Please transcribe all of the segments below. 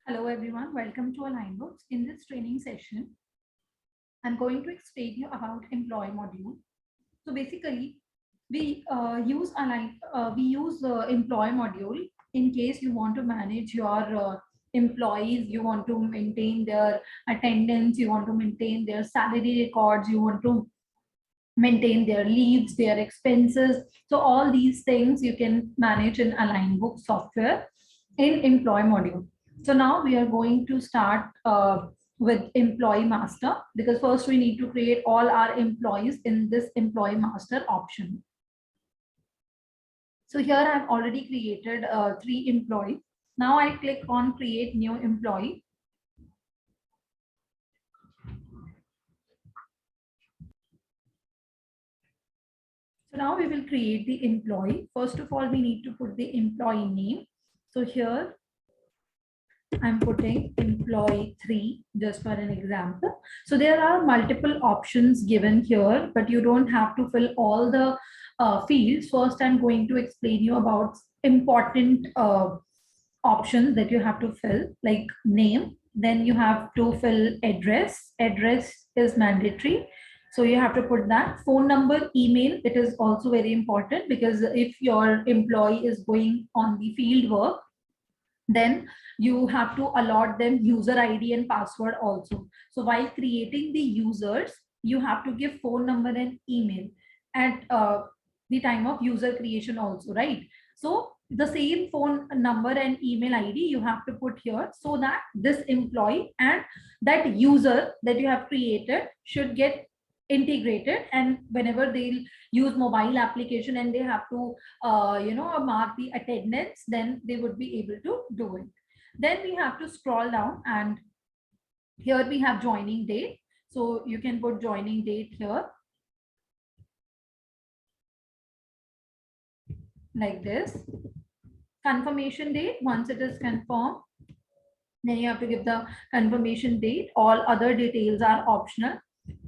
Hello everyone, welcome to Alignbooks. In this training session, I'm going to explain you about employee module. So basically, we use employee module in case you want to manage your employees, you want to maintain their attendance, you want to maintain their salary records, you want to maintain their leaves, their expenses. So all these things you can manage in Alignbooks software in employee module. So now we are going to start with employee master, because first we need to create all our employees in this employee master option. So here I've already created 3 employees. Now I click on create new employee. So now we will create the employee. First of all, we need to put the employee name. So here I'm putting employee 3 just for an example. So there are multiple options given here, but you don't have to fill all the fields. First, I'm going to explain you about important options that you have to fill, like name. Then you have to fill address. Address is mandatory. So you have to put that. Phone number, email, it is also very important, because if your employee is going on the field work, then you have to allot them user ID and password also. So while creating the users, you have to give phone number and email at the time of user creation also, right? So the same phone number and email ID you have to put here, so that this employee and that user that you have created should get integrated, and whenever they'll use mobile application and they have to mark the attendance, then they would be able to do it. Then we have to scroll down, and here we have joining date. So you can put joining date here like this. Confirmation date, once it is confirmed, then you have to give the confirmation date. All other details are optional.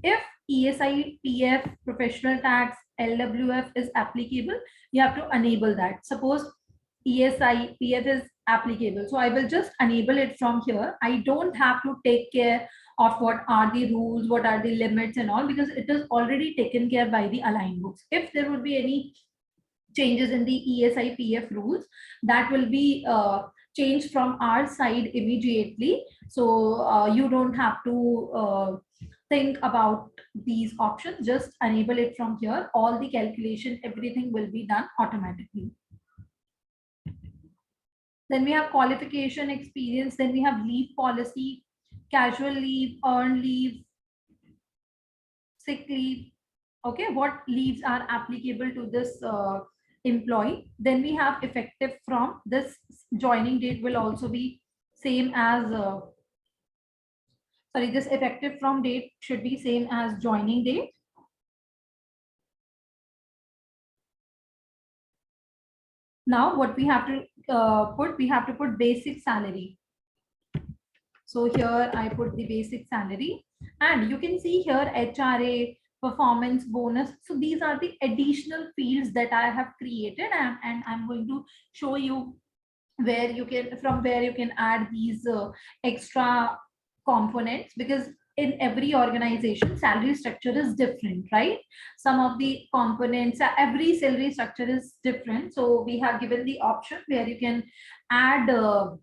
If ESI, PF, professional tax, LWF is applicable, you have to enable that. Suppose ESI, PF is applicable, so I will just enable it from here. I don't have to take care of what are the rules, what are the limits and all, because it is already taken care by the Alignbooks. If there would be any changes in the ESI, PF rules, that will be changed from our side immediately. So you don't have to think about these options, just enable it from here. All the calculation, everything will be done automatically. Then we have qualification, experience, then we have leave policy, casual leave, earned leave, sick leave. Okay, what leaves are applicable to this employee. Then we have effective from. This joining date will also be same as this effective from date should be same as joining date. Now what we have to we have to put basic salary. So here I put the basic salary, and you can see here HRA, performance bonus. So these are the additional fields that I have created, and I'm going to show you where you can, from where you can add these extra components, because in every organization salary structure is different, right? Some of the components, every salary structure is different, so we have given the option where you can add a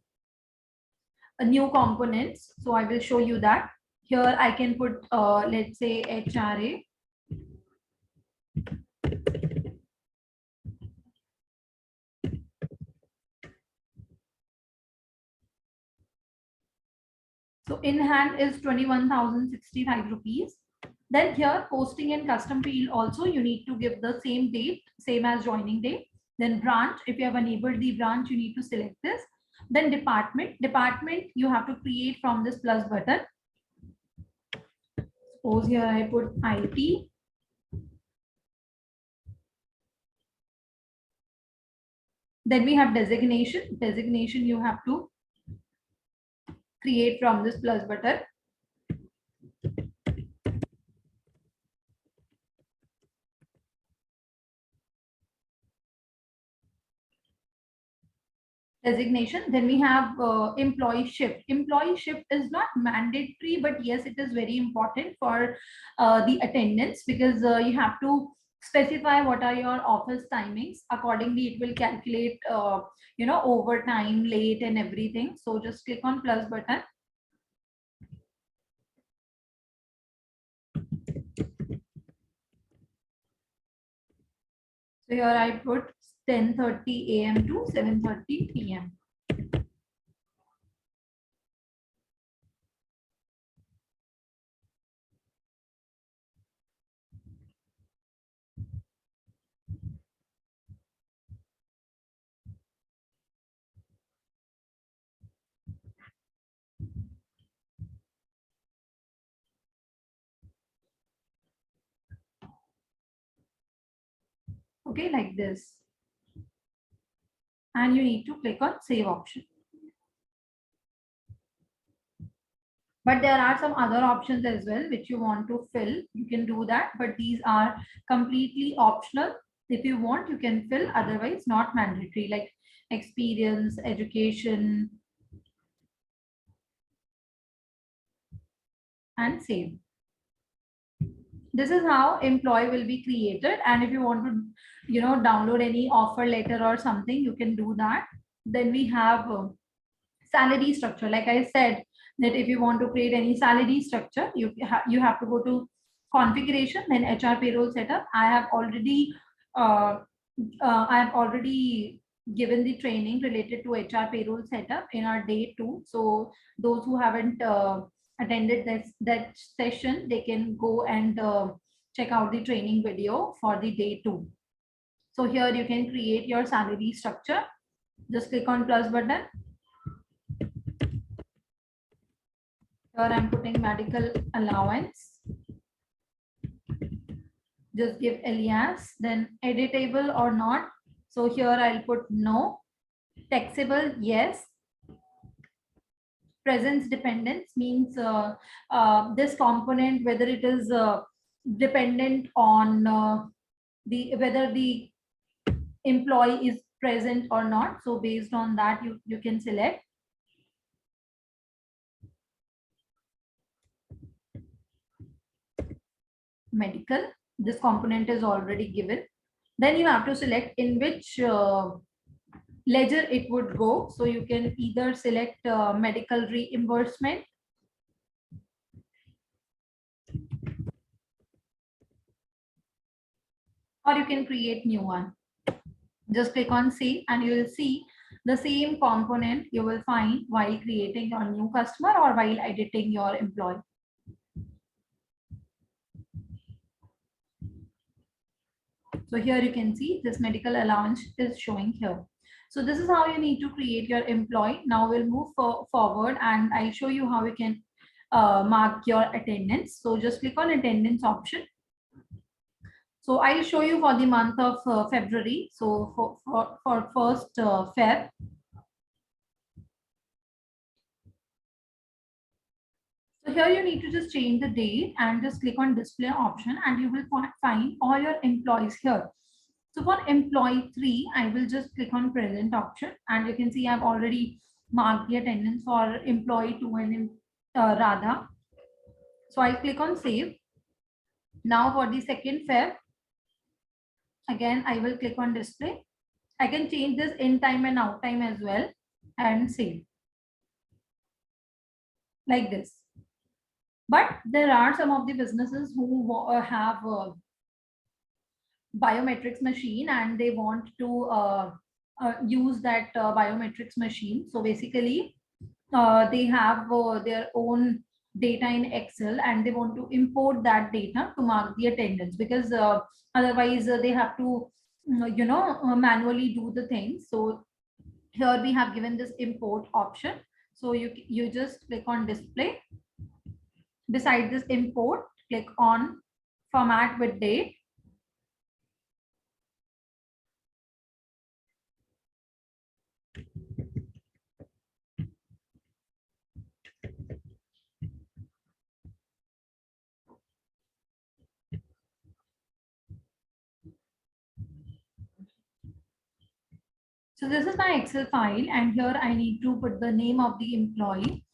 new components. So I will show you that. Here I can put let's say HRA. So in hand is 21,065 rupees. Then here posting and custom field also you need to give the same date, same as joining date. Then branch, if you have enabled the branch, you need to select this. Then department, you have to create from this plus button. Suppose here I put IT. Then we have designation. Designation you have to create from this plus button. designation. Then we have employee shift. Employee shift is not mandatory, but yes, it is very important for the attendance, because you have to specify what are your office timings. Accordingly, it will calculate overtime, late and everything. So just click on plus button. So here I put 10:30 a.m. to 7:30 p.m. Okay, like this. And you need to click on save option. But there are some other options as well which you want to fill. You can do that, but these are completely optional. If you want, you can fill, otherwise not mandatory, like experience, education, and save. This is how employee will be created. And if you want to, download any offer letter or something, you can do that. Then we have salary structure. Like I said, that if you want to create any salary structure, you have to go to configuration, then HR payroll setup. Uh, I have already given the training related to HR payroll setup in our day 2. So those who haven't attended that session, they can go and check out the training video for the day 2. So here you can create your salary structure. Just click on plus button. Here I'm putting medical allowance. Just give alias, then editable or not. So here I'll put no. Taxable, yes. Presence dependence means this component, whether it is dependent on whether the employee is present or not. So based on that, you can select. Medical, this component is already given. Then you have to select in which ledger it would go. So you can either select medical reimbursement, or you can create new one. Just click on save and you will see the same component you will find while creating your new customer or while editing your employee. So here you can see this medical allowance is showing here. So this is how you need to create your employee. Now we'll move forward and I'll show you how you can mark your attendance. So just click on attendance option. So I'll show you for the month of February. So for first Feb. So here you need to just change the date and just click on display option and you will find all your employees here. So for employee 3, I will just click on present option and you can see I've already marked the attendance for employee 2 and Radha. So I'll click on save. Now for the second Feb, again, I will click on display. I can change this in time and out time as well and save like this. But there are some of the businesses who have biometrics machine and they want to use that biometrics machine. So basically they have their own data in Excel and they want to import that data to mark the attendance, because otherwise they have to manually do the things. So here we have given this import option. So you just click on display. Beside this import, click on format with date. So this is my Excel file, and here I need to put the name of the employee,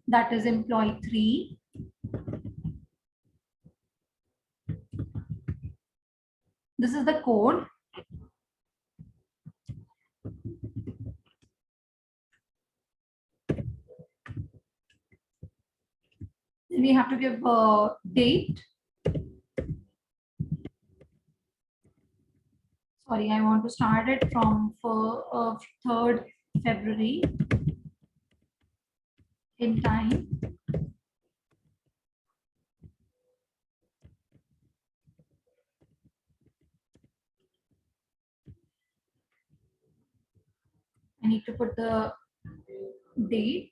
that is employee 3. This is the code. Then we have to give a date. Sorry, I want to start it from 3rd February in time. I need to put the date.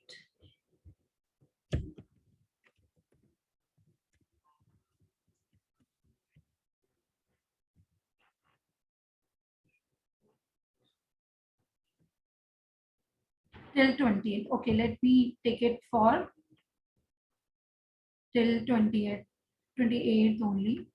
Till 20th. Okay, let me take it for till 20th, 28th only.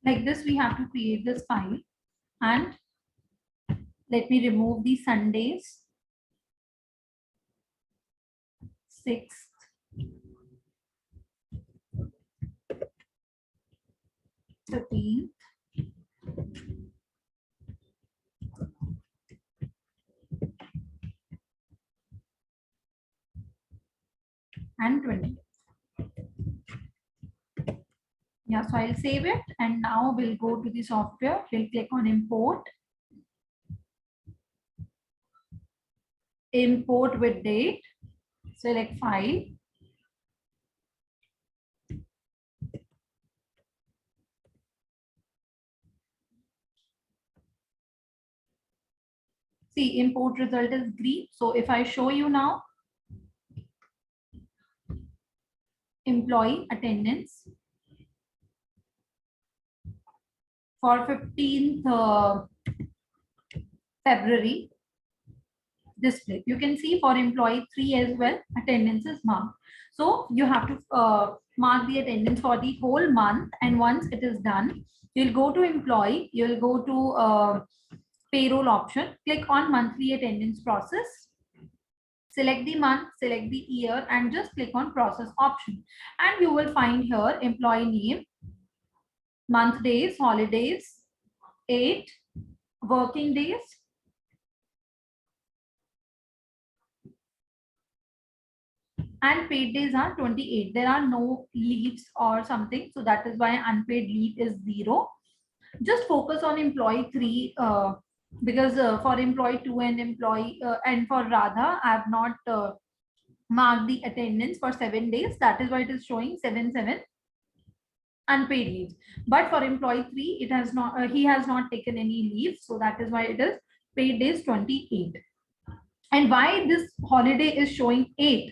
Like this, we have to create this file, and let me remove the Sundays. 6th, 13th, and 20th. Yeah, so I'll save it, and now we'll go to the software. We'll click on import. Import with date. Select file. See, import result is green. So if I show you now, employee attendance for 15th February, display. You can see for employee 3 as well, attendance is marked. So you have to mark the attendance for the whole month, and once it is done, you'll go to employee, you'll go to payroll option, click on monthly attendance process, select the month, select the year, and just click on process option, and you will find here employee name, month, days, holidays, 8 working days, and paid days are 28. There are no leaves or something, so that is why unpaid leave is 0. Just focus on employee 3 because for employee 2 and employee and for Radha, I have not marked the attendance for 7 days. That is why it is showing 7 unpaid leaves. But for employee 3, it has not he has not taken any leave, so that is why it is paid days 28. And why this holiday is showing 8?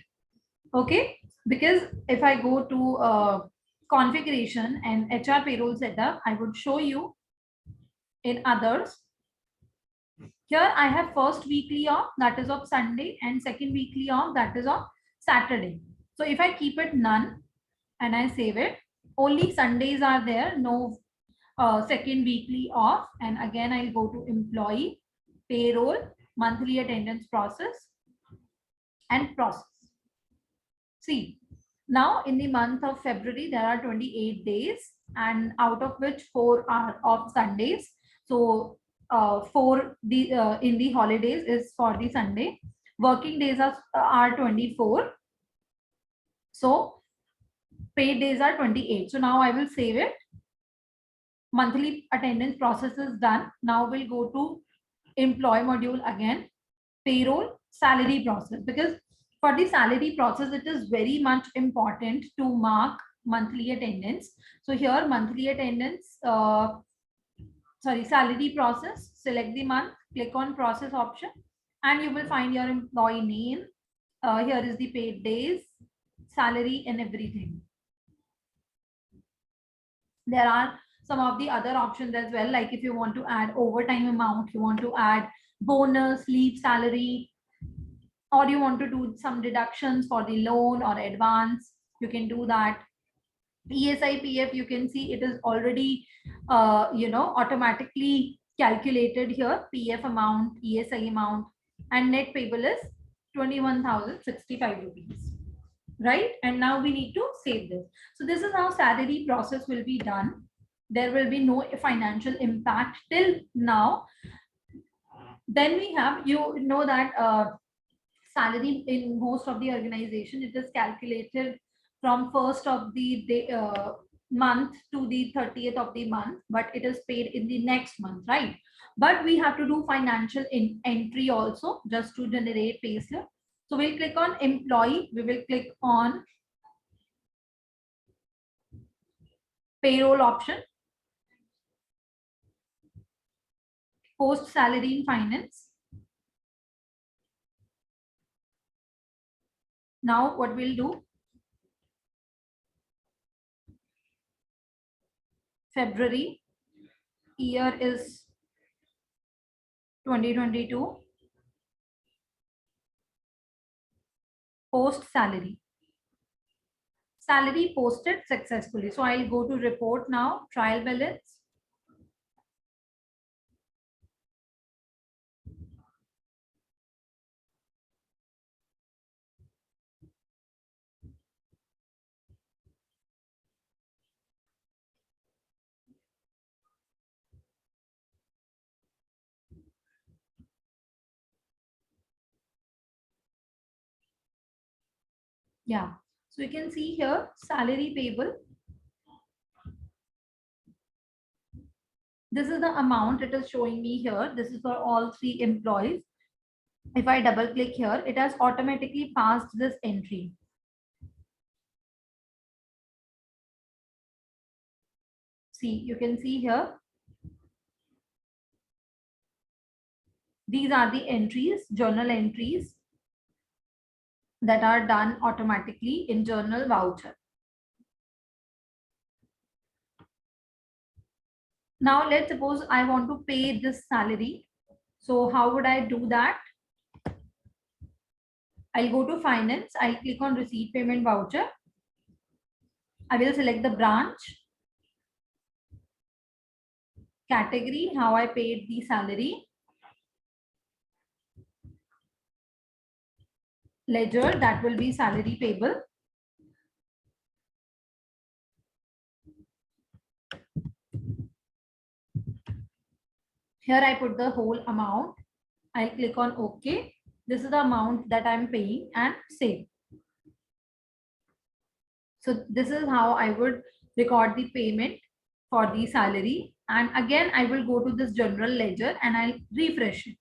Okay, because if I go to configuration and HR payroll setup, I would show you in others. Here I have first weekly off, that is of Sunday, and second weekly off, that is of Saturday. So if I keep it none and I save it, only Sundays are there, no second weekly off. And again, I'll go to employee, payroll, monthly attendance process, and process. See, now in the month of February, there are 28 days, and out of which 4 are of Sundays. So 4 in the holidays is for the Sunday. Working days are 24. So paid days are 28. So now I will save it. Monthly attendance process is done. Now we'll go to employee module again, payroll, salary process, because for the salary process, it is very much important to mark monthly attendance. So here monthly attendance, salary process, select the month, click on process option, and you will find your employee name. Here is the paid days, salary and everything. There are some of the other options as well, like if you want to add overtime amount, you want to add bonus, leave salary, or you want to do some deductions for the loan or advance, you can do that. ESI PF, you can see it is already automatically calculated here, PF amount, ESI amount, and net payable is 21,065 rupees, right? And now we need to save this. So this is how salary process will be done. There will be no financial impact till now. Then we have, that salary in most of the organization, it is calculated from first of the day, month to the 30th of the month, but it is paid in the next month, right? But we have to do financial entry also just to generate payslip. So we'll click on employee, we will click on payroll option, post salary in finance. Now what we'll do, February, year is 2022, post salary. Salary posted successfully. So I'll go to report now, trial balance. Yeah, so you can see here salary payable. This is the amount it is showing me here. This is for all 3 employees. If I double click here, it has automatically passed this entry. See, you can see here. These are the entries, journal entries that are done automatically in journal voucher. Now let's suppose I want to pay this salary. So how would I do that? I'll go to finance. I'll click on receipt payment voucher. I will select the branch, category, how I paid the salary, ledger, that will be salary payable. Here I put the whole amount. I'll click on OK. This is the amount that I'm paying and save. So this is how I would record the payment for the salary. And again, I will go to this general ledger and I'll refresh it.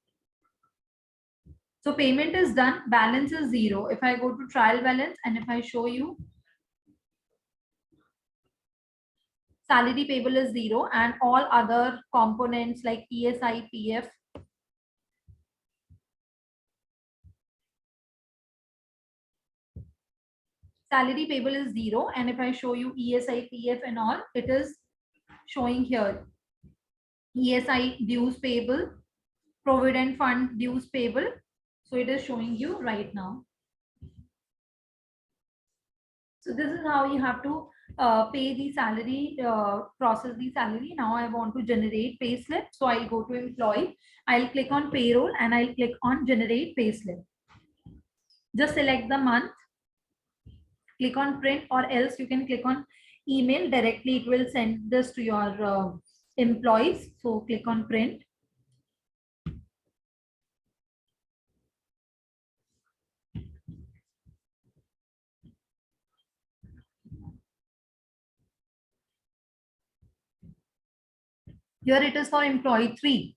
So payment is done, balance is 0. If I go to trial balance and if I show you, salary payable is 0 and all other components like ESI, PF, salary payable is 0. And if I show you ESI, PF and all, it is showing here. ESI dues payable, provident fund dues payable. So it is showing you right now. So this is how you have to pay the salary, process the salary. Now I want to generate payslip. So I'll go to employee. I'll click on payroll and I'll click on generate payslip. Just select the month, click on print, or else you can click on email directly. It will send this to your employees. So click on print. Here it is for employee 3.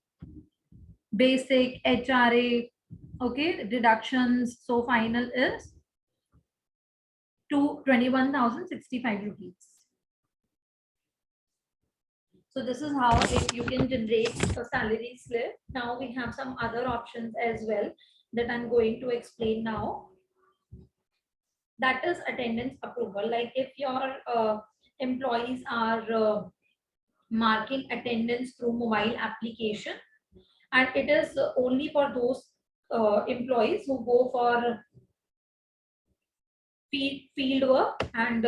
Basic, HRA, okay, deductions. So final is to 21,065 rupees. So this is how you can generate a salary slip. Now we have some other options as well that I'm going to explain now. That is attendance approval. Like if your employees are marking attendance through mobile application, and it is only for those employees who go for field work, and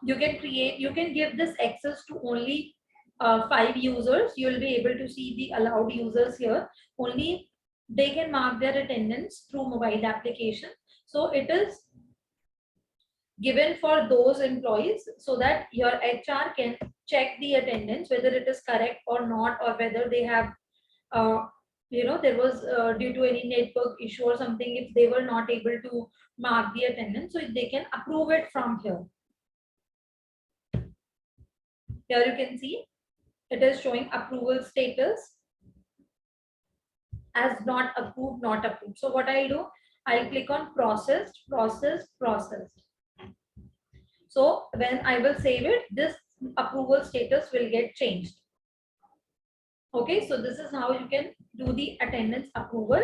you can give this access to only 5 users. You will be able to see the allowed users here. Only they can mark their attendance through mobile application. So it is given for those employees so that your HR can check the attendance, whether it is correct or not, or whether they have there was due to any network issue or something, if they were not able to mark the attendance, so they can approve it from here. Here you can see it is showing approval status as not approved, not approved. So what I do, I'll click on processed, processed, processed. So when I will save it, this approval status will get changed. Okay, so this is how you can do the attendance approval.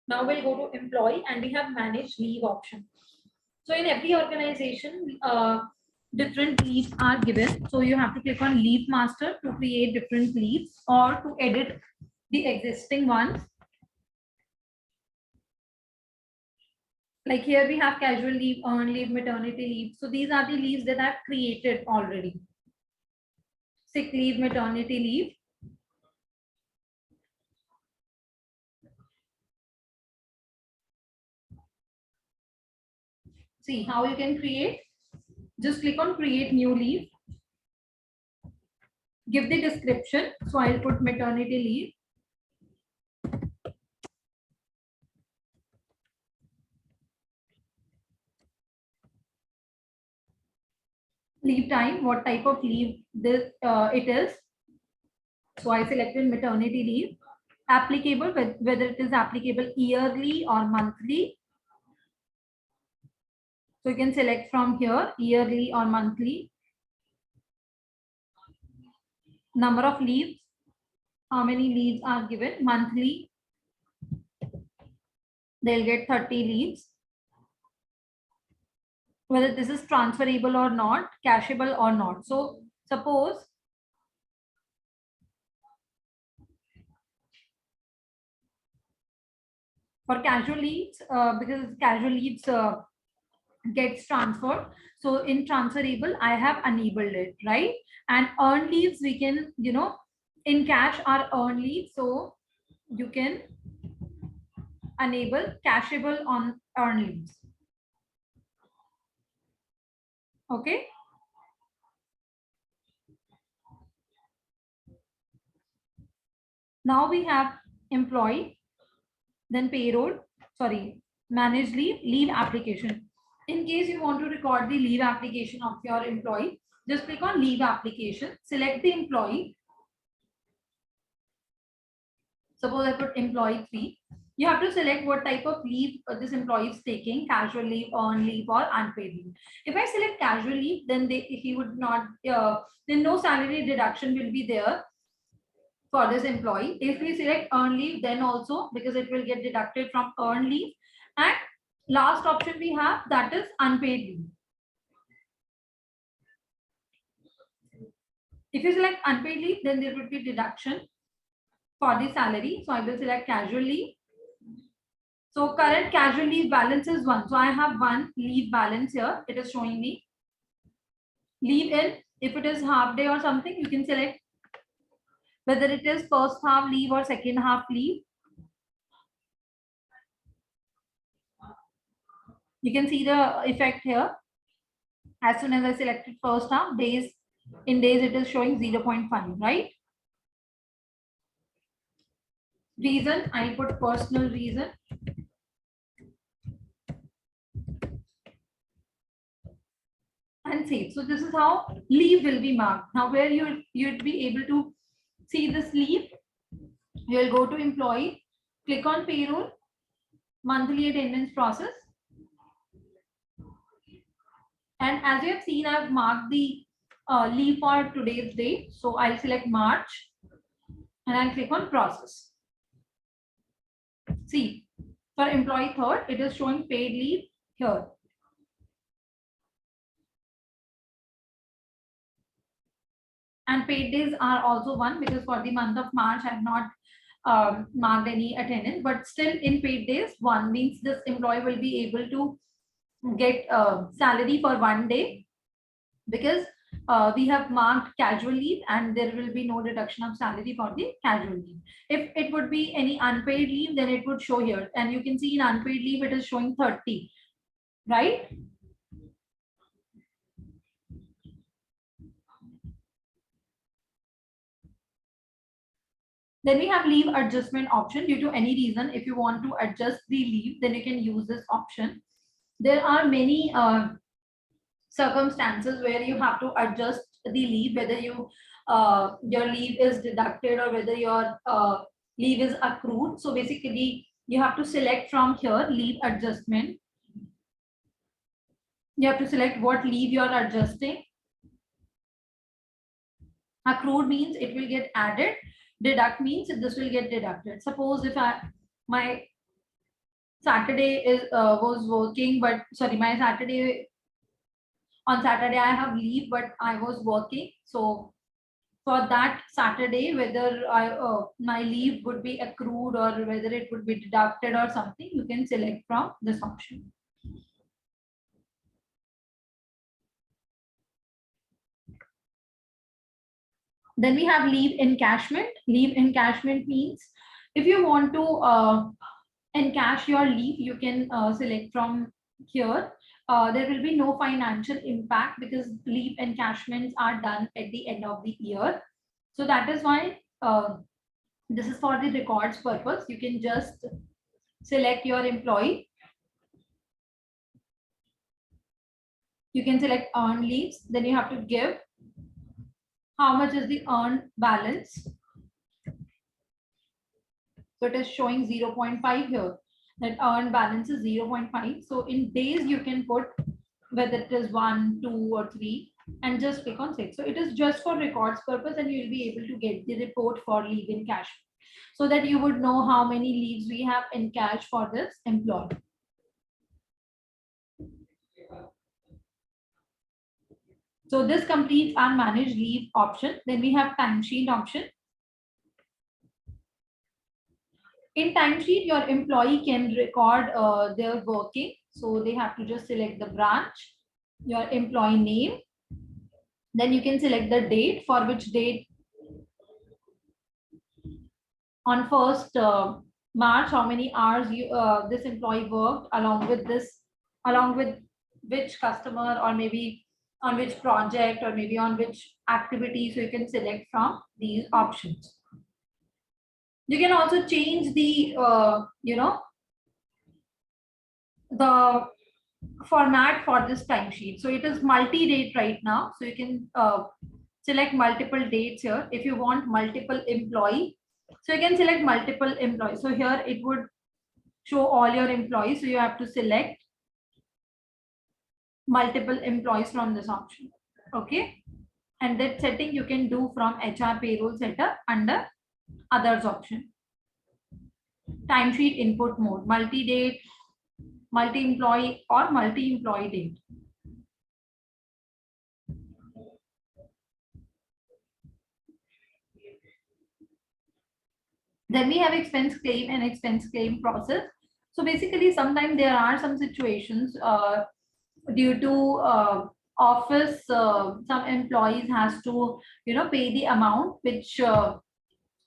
Now we'll go to employee, and we have manage leave option. So in every organization, different leaves are given. So you have to click on leave master to create different leaves or to edit the existing ones. Like here we have casual leave, earned leave, maternity leave. So these are the leaves that I've created already. Sick leave, maternity leave. See how you can create. Just click on create new leave. Give the description. So I'll put maternity leave. Leave time, what type of leave this it is. So I selected maternity leave. Applicable, whether it is applicable yearly or monthly. So you can select from here yearly or monthly. Number of leaves, how many leaves are given. Monthly, they'll get 30 leaves. Whether this is transferable or not, cashable or not. So suppose for casual leaves, because casual leaves gets transferred. So in transferable, I have enabled it, right? And earned leaves, we can, in cash are earned leaves. So you can enable cashable on earned leaves. Okay. Now we have employee, then payroll, sorry, manage leave, leave application. In case you want to record the leave application of your employee, just click on leave application, select the employee. Suppose I put employee 3. You have to select what type of leave this employee is taking, casual leave, earned leave, or unpaid leave. If I select casual leave, then he would not, then no salary deduction will be there for this employee. If we select earned leave, then also, because it will get deducted from earned leave. And last option we have, that is unpaid leave. If you select unpaid leave, then there would be deduction for the salary. So I will select casual leave. So current casual leave balance is 1. So I have 1 leave balance here. It is showing me. Leave in, if it is half day or something, you can select whether it is first half leave or second half leave. You can see the effect here. As soon as I selected first half, days, in days it is showing 0.5, right? Reason, I put personal reason. And save. So this is how leave will be marked. Now where you'd be able to see this leave, you'll go to employee, click on payroll, monthly attendance process. And as you have seen, I've marked the leave for today's date. So I'll select March. and I'll click on process. See, for employee third, it is showing paid leave here. And paid days are also one, because for the month of March, I have not marked any attendance, but still in paid days, one means this employee will be able to get salary for 1 day, because we have marked casual leave and there will be no deduction of salary for the casual leave. If it would be any unpaid leave, then it would show here, and you can see in unpaid leave it is showing 30, right? Then we have leave adjustment option. Due to any reason, if you want to adjust the leave, then you can use this option. There are many circumstances where you have to adjust the leave, whether you your leave is deducted or whether your leave is accrued. So basically you have to select from here leave adjustment. You have to select what leave you are adjusting. Accrued means it will get added. Deduct means this will get deducted. Suppose if my Saturday is was working, but sorry, my Saturday, on Saturday I have leave, but I was working. So for that Saturday, whether my leave would be accrued or whether it would be deducted or something, you can select from this option. Then we have leave encashment. Leave encashment means if you want to encash your leave, you can select from here. There will be no financial impact because leave encashments are done at the end of the year. So that is why this is for the records purpose. You can just select your employee. You can select earned leaves. Then you have to give how much is the earned balance. So it is showing 0.5 here. That earned balance is 0.5. So in days you can put whether it is 1, 2 or 3 and just click on 6. So it is just for records purpose and you will be able to get the report for leave encash, so that you would know how many leaves we have encashed for this employee. So this completes our manage leave option. Then we have timesheet option. In timesheet, your employee can record their working. So they have to just select the branch, your employee name. Then you can select the date, for which date on 1st March, how many hours you this employee worked along with which customer, or maybe on which project, or maybe on which activity. So you can select from these options. You can also change the the format for this timesheet. So it is multi-date right now. So you can select multiple dates here. If you want multiple employee, so you can select multiple employees. So here it would show all your employees. So you have to select multiple employees from this option. Okay. And that setting you can do from HR payroll setup under others option. Timesheet input mode, multi-date, multi-employee or multi-employee date. Then we have expense claim and expense claim process. So basically, sometimes there are some situations due to office, some employees has to pay the amount which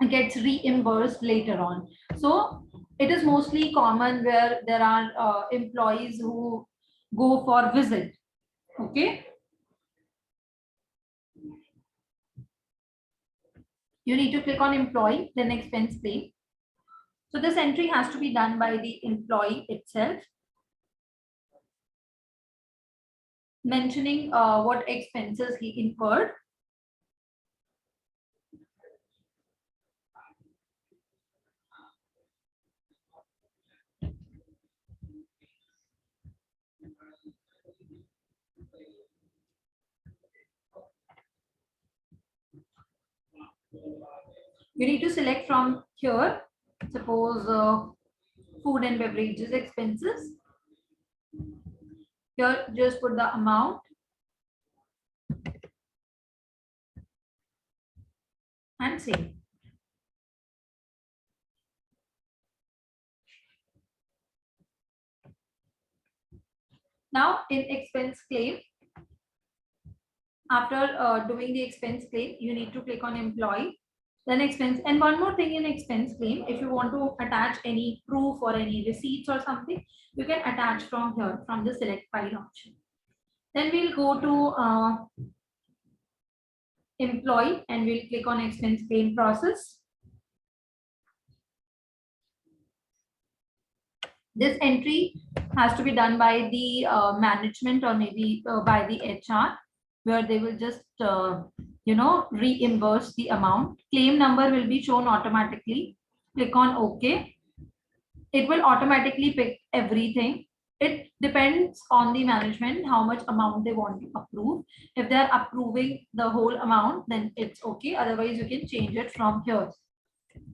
gets reimbursed later on. So it is mostly common where there are employees who go for visit. Okay. You need to click on employee, then expense claim. So this entry has to be done by the employee itself, mentioning what expenses he incurred. You need to select from here, suppose food and beverages expenses. Here, just put the amount and save. Now in expense claim, after doing the expense claim, you need to click on employee, then expense. And one more thing in expense claim, if you want to attach any proof or any receipts or something, you can attach from here, from the select file option. Then we'll go to employee and we'll click on expense claim process. This entry has to be done by the management or maybe by the HR, where they will just reimburse the amount. Claim number will be shown automatically. Click on OK. It will automatically pick everything. It depends on the management how much amount they want to approve. If they are approving the whole amount, then it's okay. Otherwise, you can change it from here.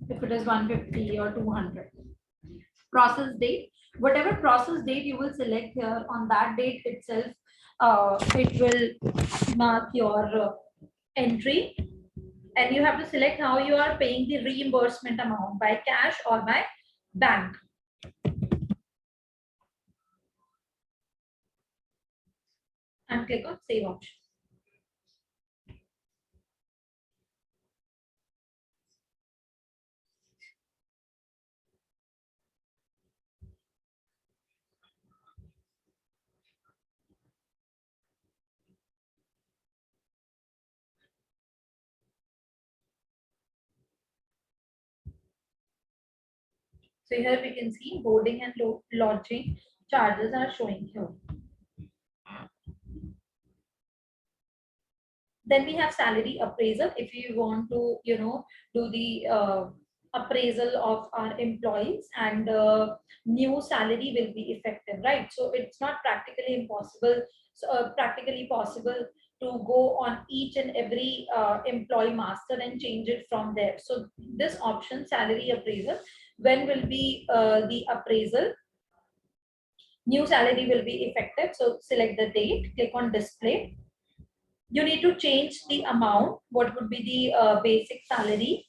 If it is 150 or 200. Process date, whatever process date you will select here, on that date itself, it will mark your entry, and you have to select how you are paying the reimbursement amount, by cash or by bank. And click on save option. So here we can see boarding and lodging charges are showing here. Then we have salary appraisal. If you want to, do the appraisal of our employees, and new salary will be effective, right? So it's not practically impossible. So practically possible to go on each and every employee master and change it from there. So this option, salary appraisal, when will be the appraisal? New salary will be effective. So select the date, click on display. You need to change the amount, what would be the basic salary,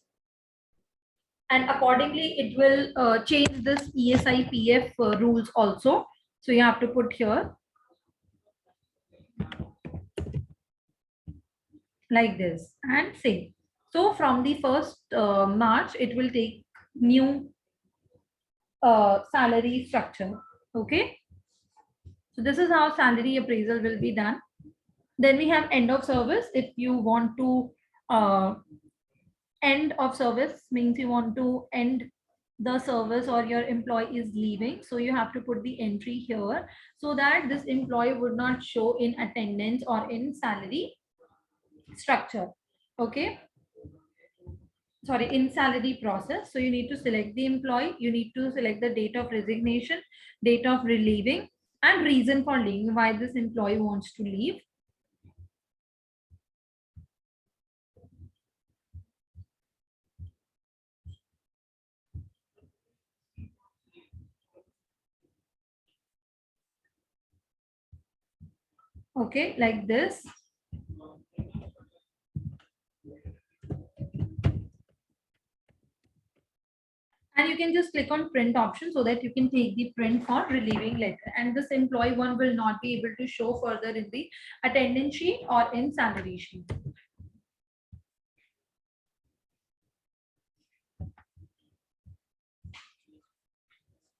and accordingly it will change this ESI PF rules also. So you have to put here like this and save. So from the 1st March, it will take new salary structure. Okay. So this is how salary appraisal will be done. Then we have end of service. If you want to end of service, means you want to end the service or your employee is leaving, so you have to put the entry here so that this employee would not show in attendance or in salary structure. Okay, sorry, in salary process. So you need to select the employee, you need to select the date of resignation, date of relieving, and reason for leaving, why this employee wants to leave. Okay, like this. And you can just click on print option so that you can take the print for relieving letter, and this employee one will not be able to show further in the attendance sheet or in salary sheet.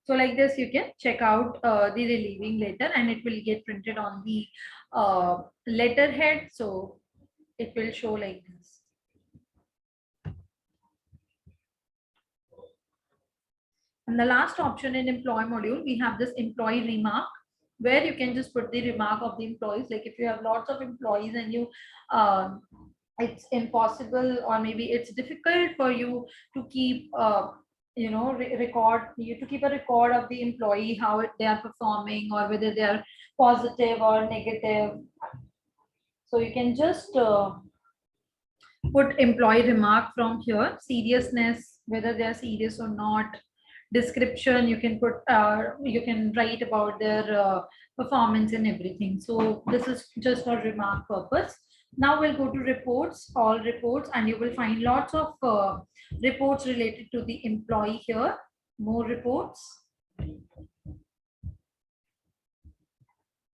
So like this, you can check out the relieving letter, and it will get printed on the letterhead. So it will show like this. And the last option in employee module, we have this employee remark, where you can just put the remark of the employees. Like if you have lots of employees and you it's impossible, or maybe it's difficult for you to keep to keep a record of the employee, how they are performing, or whether they are positive or negative. So you can just Put employee remark from here, seriousness, whether they are serious or not. Description, you can put, you can write about their performance and everything. So this is just for remark purpose. Now we'll go to reports, all reports, and you will find lots of reports related to the employee here. More reports.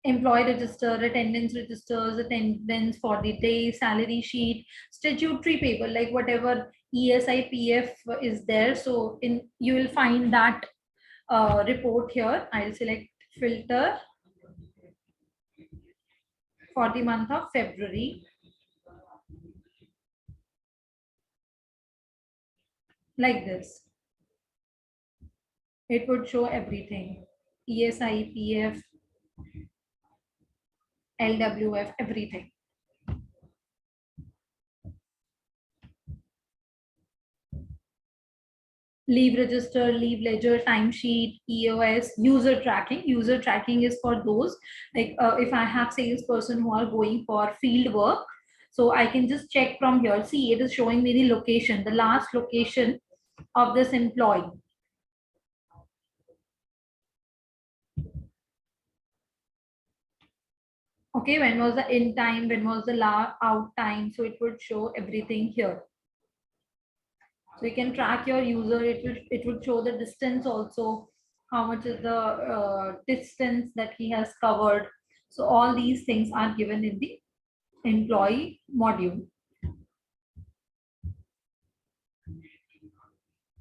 Employee register, attendance registers, attendance for the day, salary sheet, statutory paper, like whatever ESI, PF is there. So in you will find that report here. I'll select filter for the month of February, like this. It would show everything, ESI, PF, LWF, everything. Leave register, leave ledger, timesheet, EOS, user tracking. User tracking is for those, like if I have salesperson who are going for field work, so I can just check from here. See, it is showing me the location, the last location of this employee. Okay, when was the in time, when was the out time, so it would show everything here. So you can track your user. It would show the distance also, how much is the distance that he has covered. So all these things are given in the employee module.